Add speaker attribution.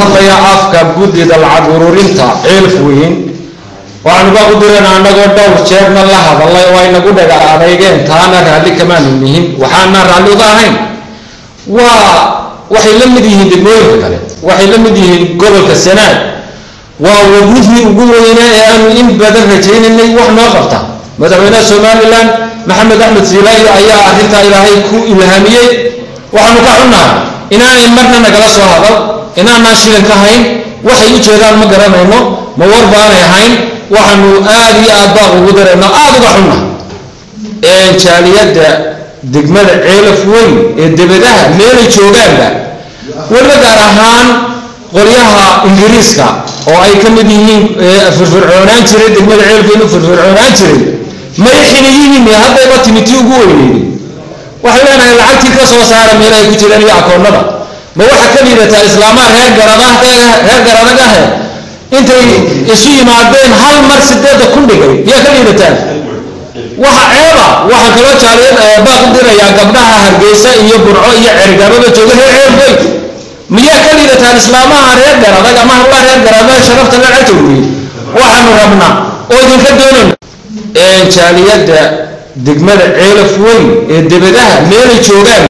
Speaker 1: hadlaya afka guddida lacag ururinta ceelfweyn waxaan uga qudurana anagoo dhowr jeerna la hadalay oo aynagu dhaga adeegeen taana raalli kamaanu nihin waxaana raalli uga ahayn waxay la mid yihiin degmooyinka kale waxay la mid yihiin gobolka Sanaag waa wadnihii ugu weynaa ee aanu in badan rajaynaynay wax noo qabta madaxweynaha Somaliland Maxamed Axmed Siilaayo ayaa arrinta ilaahay ku ilhaamiyay waxaanu ka xunnahay inaanay marna nagala soo hadal inaanaan shilin ka hayn waxay u jeedaan ma garanayno ma war baanay ahayn waxaanu aad iyo aad baa ugu dareennaa aad uga xunnahay jaaliyadda degmada ceelfweyn ee debadaha meelay joogaanba wala gaar ahaan qolyaha Ingiriiska oo ay ka mid yihiin firfircoonaan jiray degmada ceelfweyn u firfircoonaan jiray ma yihiin haddaba timitii ugu weynay waxay leenahay lacagtii ka soo saara meelay ku jiraan iyo akoonnada ma waxa ka liidata islaamaha reer garadaga intay isu yimaadeen hal mar 8 kun dhigay yaa ka liidataan waxa ceeba waxa kala jaaliyad baaq diraya gabdhaha Hargeysa iyo Burco iyo Cerigababa jooga ceelfweyn miyaa ka liidataan islaamaha reer garadaga ama hawla reer garadaga sharafta la cajooyay waxaanu rabnaa oo idinka doonayna jaaliyadda degmada ceelfweyn ee debadaha meelay joogaan